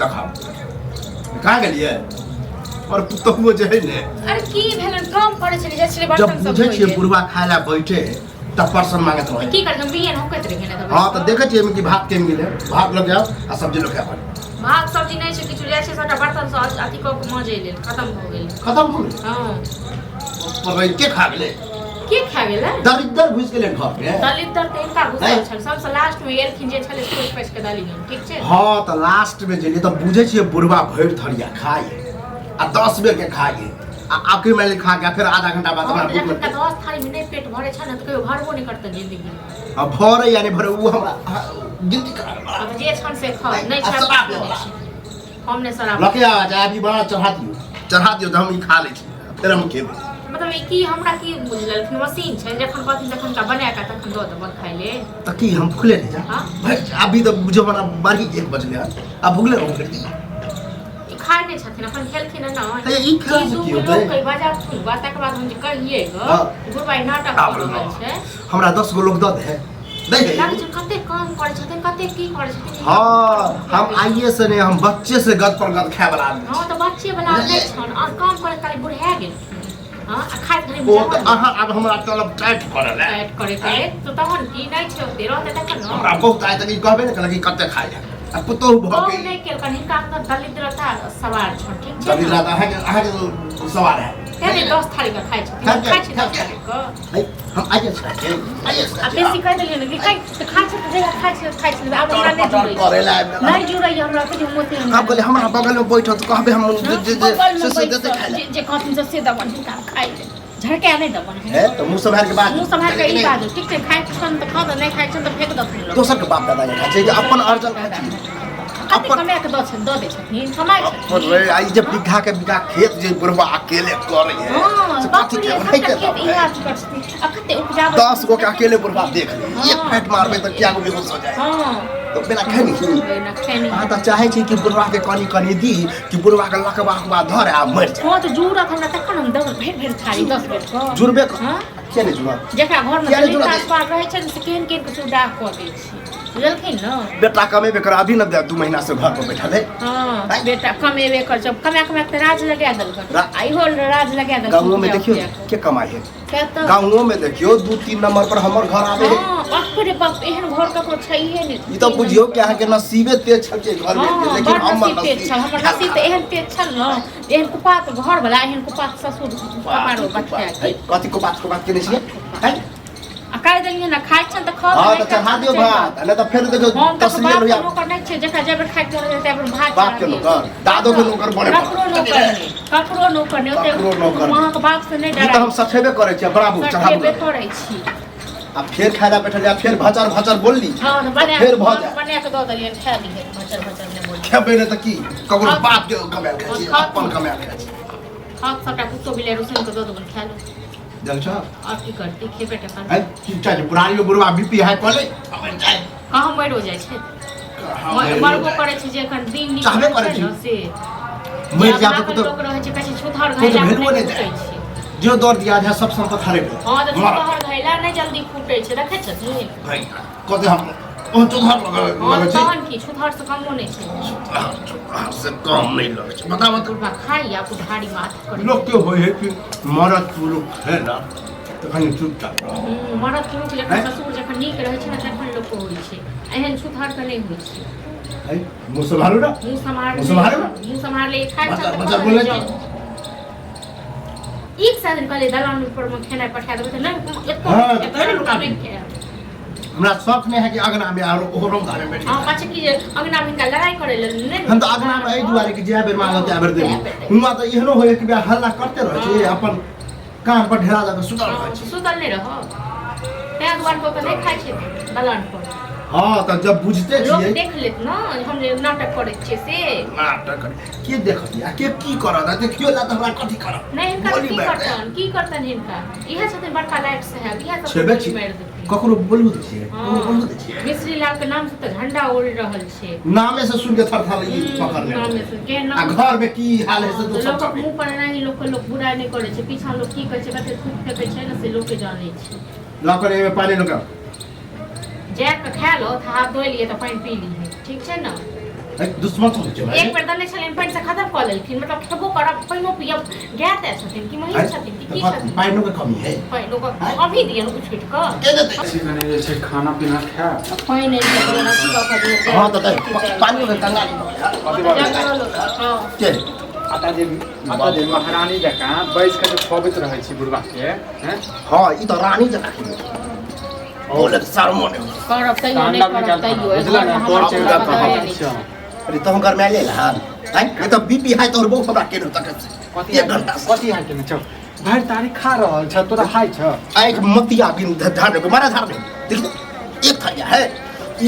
देखा कहाँ गेलिए और तो वो जे है ने अरे की भेलन काम करे छले जे छले जब बर्तन सब बुझे छिए बुढ़वा खाए ला बैठे तब पर्सन मांगत रहे की कर हम बियन होकत रहे ने हां तो देखे छिए कि भात केम गेले भात लग जाओ आ सब्जी लग अपन भात सब्जी नहीं छै किछु ले छै सबटा बर्तन सब अथी क मजे लेल खत्म हो गेल हां पर के खा गेले के खा गेले दरिद्र घुस गेले घर में दलित त इनका घुसल छल सबसे लास्ट में एलखिन जे छले स्कूल पैस के डाली ठीक छै हां तो लास्ट में जेली तो बुझे छिए बुढ़वा भैर थरिया खाए आ 10 बेर के खाए आखिर में खा गया फिर आधा घंटा बाद हमारा भूख लगता 10 थाली में नहीं पेट भरे छ न त कहियो भरबो नहीं करत जिंदगी अब भरे यानी भरे वो हमरा गिनती करा अब जे छन से खा नहीं छ हमने सरा लके आ जा अभी बड़ा चढ़ा दियो तो हम ई खा ले छी फिर हम खेबे मतलब की हमरा की बुझल कि मशीन छै जखन कथि जखन का बना के तखन दो दब खाइ ले त की हम भूखले नहीं जा भाई अभी तो बुझो बना बारी 1 बजले अब भूखले हो गए खाइ नहीं छथिन अपन खेलखिन न त ई खा की होतै कई बाजा बात के बाद हम कहिए ग गुरबाई नाटक कर रहल छै हमरा 10 गो लोग द दे दे लागे कते काम करे छथिन कते की करे छथिन हां हम आइए से नहीं हम बच्चे से गद पर गद खाए वाला हां तो बच्चे वाला नहीं छन और काम करे खाली बुढ़ा गेल हां खाइ खाली ओ त अहाँ अब हमरा तलब टाइट करल है टाइट करे तो तहन की नहीं छै ओते रहते तखन न हमरा बहुत आइ तक कहबे न कल कि कते खाइ है अब पुतो भ के नहीं केल कनी का अंदर दलिद्रता सवार छ ठीक छै दलिद्रता है के सवार है तेरे 10 थाली का खाइ छै खाइ छै 10 थाली का हम आइए खाइ अब बेसी कह देलिए न कि खाइ त खाइ छै त खाइ छै अब हमरा नहीं जुड़ै करेला नहीं जुड़ै हमरा के मोते अब बोले हमरा बगल में बैठो तो कहबे हम से देते खाइ जे कहथिन से दबन हिनका खाइ झड़के नहीं दबन है तो मुंह संभाल के बात मुंह संभाल के ई बात ठीक छै खाइ छन त खा द नहीं खाइ छन त फेंक द दोसर के बाप दादा ने खाइ छै जे अपन अर्जन खाइ छै अपन कमाय के दो दे छथिन कमाय पर रे आई जब बिघा के बिघा खेत जे बुढ़वा अकेले करे है हां बाप रे नहीं के ई बात कर छथिन अब कते उपजाब 10 गो के अकेले बुढ़वा देख ले एक फैट मारबे त क्या गो बेहोश हो जाए हां तो बिना खैनी हां त चाहे छी कि बुढ़वा के कनी दी कि बुढ़वा के लकवा के धरे आ मर जाए हां तो जुरत हमरा तखन हम दौड़ भेर थाली 10 बेर को जुरबे हां के ने जुरबा जेकरा घर में दलित आसपास रहे छै से केहन के सुविधा क दै छी बुझलखिन न बेटा कमेबे कर अभी न 2 महीना से घर पर बैठल है हां बेटा कमेबे कर जब कमा त राज लगा दल आई हो राज लगा दल गांव में देखियो के कमाई है गांव में देखियो 2-3 नंबर पर हमर घर आवे है बाप रे बाप एहन घर ककरो छै हे ने ई तो बुझियो कि अहाँ के नसीबे तेज छल के घर में लेकिन हमर नसीब त एहन तेज छल न एहन कुपात घर वाला एहन कुपात ससुर कपारो बच्चा कथि को बात के छिए है अकाय देलिए ना खाइ छन त खा हां त चढ़ा दियो भात न त फिर देखो तस्वीर होया नौकर नहीं छै जेका जेब खाइ के रहे त भात बाप के नौकर दादो के नौकर बने ककरो नौकर नहीं ओते वहां के बाप से नहीं डरा त हम सखेबे करे छी बराबर चढ़ाबे करे छी अब फिर खादा बैठल जा फिर भचर बोलली हां बने फिर भ जा बने के द दलिए खा दी भचर ने बोल खेबे न त की ककरो बाप के कमाल खाइ छी अपन कमाल खाइ छी हां सबटा कुत्तो बिले रुसन के द दबन खा लो जलसा आप की करती खे बेटा है की चाहे पुरानी बुढ़वा बीपी हाई कले अपन जाए कहां मर हो जाय छै मरबो करे छै जे एखन दिन नी चाहबे करे छै से मर जाबे तो लोग रहे छै कहै छै छुथार घैला नहीं छै जो दौड़ दिया है सब संपत्ति हरे हां तो छुथार घैला नहीं जल्दी फूटे छै देखे छथिन भाई कते हम ओ छुथार लगे छै कौन की छुथार से कम नहीं छै छुथार से कम नहीं लगे छै बता पूरा खाई या बुढ़ाड़ी माथ कर लोग के होय है कि मरद पुरुष है ना तो कहीं चुपचाप मरद पुरुष जखन ससुर जखन नीक रहे छै तखन लोग को होय छै एहन छुथार के नहीं होय छै है मुंह संभालो ना मुंह संभाल ले खाइ छ बच्चा बोले एक साल पहले दलान पर में खाना पठा देबे त नहीं एको हमरा शौक नहीं है कि अगना में और ओरो घर में बैठ हां पाछे की अगना में लड़ाई करे ले नहीं हम तो अगना में ए दुआरे कि जे बेर मांगते आबर दे हुआ तो एहनो होय कि हल्ला करते रहे छै अपन काम पर ढेरा जाके सुतल रहे छै सुतल नहीं रहो ते दुआर पर नहीं खाइ छै दलान पर हां त जब बुझते छियै लोग देख लेत न हम नाटक करे छियै से नाटक करे के देखत या के की करत देखियो ला त हमरा कथि करत नहीं इनका की करतन इनका इहे छथिन बड़का लाइट साहब इहे सब छेबे छी ककरो बोलू त छियै ककरो बोलू त छियै मिश्री लाल के नाम से त झंडा उड़ रहल छै नामे से सुन के थरथर ई पकड़ ले नामे से के आ नाम घर में की हाल है से तो सब लोग मुंह पर नहीं लोग बुराई नहीं करे छै पीछा लोग की कहै छै कते थूक फेंकै छै न से लोग के जानै छै लकड़े में पानी लगा जे के खा लो त हाथ धो लिए त पानी पी ली ठीक छै न दुश्मन तो होचे एक बेर दले छलेन पानि से खत्म कऽ लेलखिन मतलब खेबो करब पानिओ पियब गाय छथिन कि महिष छथिन कि की छथिन पाइनो के कमी है पानिओ के अभी दियन कुछ छुटि कऽ के देते किसी ने जे छै खाना पीना खा पानि नहि दियन अथी कऽ दियौ हां तो पानी के कंगाली हां के आता जे महारानी जकाँ बैस के जे खबैत रहै छी बुढ़वा के हैं हां ई तो रानी जका बोले शर्मो नहीं करब तैयो नहि करब तैयो बुझला ना तोर चेहरा पर छ अरे तो हम घर में ले ला हैं ये तो बीपी हाई तोर बहुत हमरा केनो तक कथी 1 घंटा कथी हाल के छ भाई तारी खा रहल छ तोरा खाइ छ एक मतिया बिन धान के मारा धान देख एक थरिया है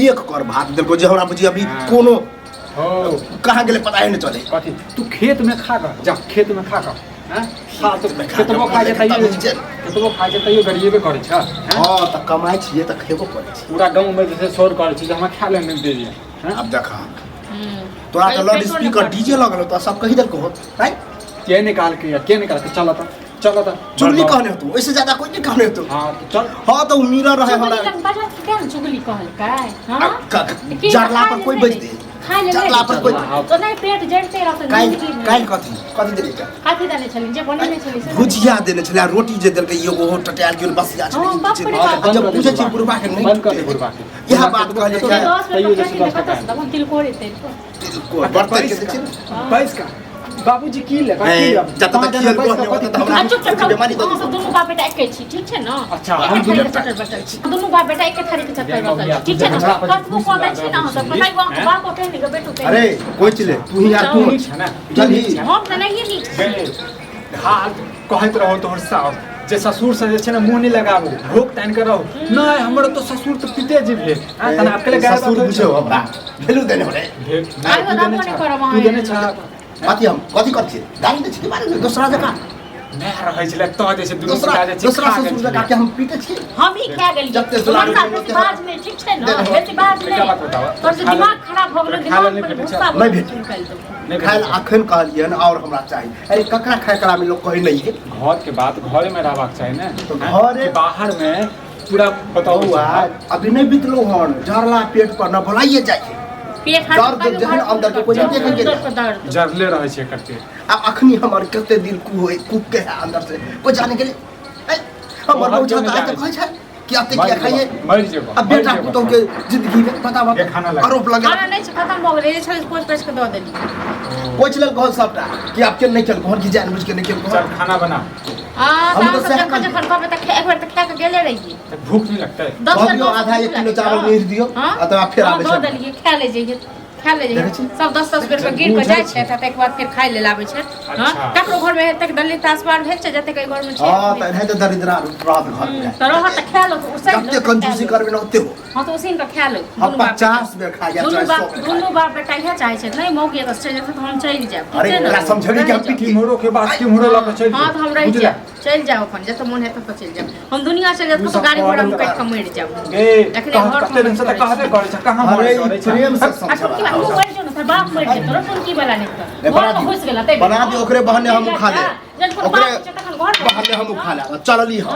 एक कर भात दिल को जे हमरा बुझी अभी कोनो हो कहां गेले पता ही नहीं चले कथी तू खेत में खा ग जा खेत में खा ग हैं खा तो खेतबो खा जे तइयो खेतबो खा जे तइयो गरीबे करे छ हां त कमाई छिए त खेबो करे छी पूरा गांव में जैसे शोर करे छी जे हम खा ले नहीं दे दिए हैं अब देखा तोरा तो लाउड स्पीकर डीजे लगल तो सब कहि देलको है के निकाल के चल त चुगली कहने हो तू इससे ज्यादा कोई नहीं कहने हो तू हां तो चल हां तो मीरा रहे हमरा बाजार के क्या चुगली कहल काय हां जरला पर कोई बज दे खाइ ले जरला पर कोई तो नहीं पेट जड़ते रहत काल कथी देले का काफी दाने छलिन जे बनेने छलिन से भुजिया देने छले रोटी जे देलके एगो हो टटाल के बसिया छले जब पूछे छी बुढ़वा के नहीं बंद कर दे बुढ़वा के यह बात कहले तो क्या 10 रुपया कत से दम तिल कोड़े ते बर्तन के देख बैस का बाबूजी की ले जत तक खेल कहने होता त हमरा चुप चुप बीमारी दो दोनों बाप बेटा एके छी ठीक छै न अच्छा हम दुनू चटर बटल छी दोनों बाप बेटा एके थारी के चटर बटल छी ठीक छै न कतबो पता छै न हम सब बताइ बाप को कहने के बेटो के अरे कोई चले तू ही यार तू जल्दी हम त नहीं नीक हाल कहत रहो तोहर साथ जे ससुर से जे छै न मुंह नहीं लगाबू भोग तान के रहो नहीं हमरो तो ससुर तो पिते जी भेल तना आपके लिए ससुर बुझो हमरा भेलू देने होले आइ तो अपने करब तू देने छ कथी करछी गाली दे छी बारे में दूसरा जगह मैं रहै छले तो जैसे दूसरा का जे दूसरा ससुर जगह के हम पीटे छी हम ही खा गेली जब ते दुलार बाज में ठीक छै न बेटी बाज में तोर से दिमाग खराब भ गेल दिमाग पर गुस्सा नहीं भेट खाइल अखन कहलियन और हमरा चाहिए अरे ककरा खाय करा में लोग कहि नहीं घर के बात घरे में रहबाक चाहिए ना तो घरे बाहर में पूरा बताओ अभी नहीं बितलो हन झरला पेट पर न भलाइए जाए पेट दर्द जहन अंदर के कोई नहीं देखेंगे जरले रहे छे करते अब अखनी हमर कते दिन कुक के है अंदर से कोई जाने के लिए हमर लोग जाता है तो कहे छै कि अब क्या खाइए मर जेबो अब बेटा पुतों के जिंदगी में पता बा आरोप लगे खाना नहीं छै खत्म भ गेलै छल पोछ पोछ के द देली कोई चल कहल सबटा कि आपके नहीं चल घर की जान बुझ के नहीं चल चल खाना बना हम तो जखन जखन कहबे त एक बार त खा के गेले रहिए भूख नहीं लगता है 10 आधा 1 किलो चावल भेज दियो अथवा फिर आबे दे देलिए खा ले जाइए सब 10-10 बेर के गिर के जाय छै त एक बाद फिर खाइ ले लाबै छै हां ककरो घर में तक दली तासबार भेल छै जते के घर में छै हां त एनाहे त दरिद्रा रात घर में त रह त खा लो उसै जते कंजूसी करबे न ओते हो हां तो उसी का खा लो हम 50 बेर खा जाए दोनों बाप बेटा इहे चाहे छै नहीं मौगी त चल जात हम चल जाब अरे हमरा समझबी कि हम की मोरो के बात की मोरो लक चल हां त हम रह जा चल जाओ अपन जत मन है त चल जाओ हम दुनिया चल जात तो गाड़ी घोड़ा में कट के मर जाब ए कते दिन से त कहबे करे छ कहां मर अरे प्रेम से समझा अच्छा हम मर जाओ ना बाप मर जात तोरा कोन की वाला नहीं घर घुस गेला बना दी ओकरे बहाने हम खा ले ओकरे बहाने हम खा ले चलली हम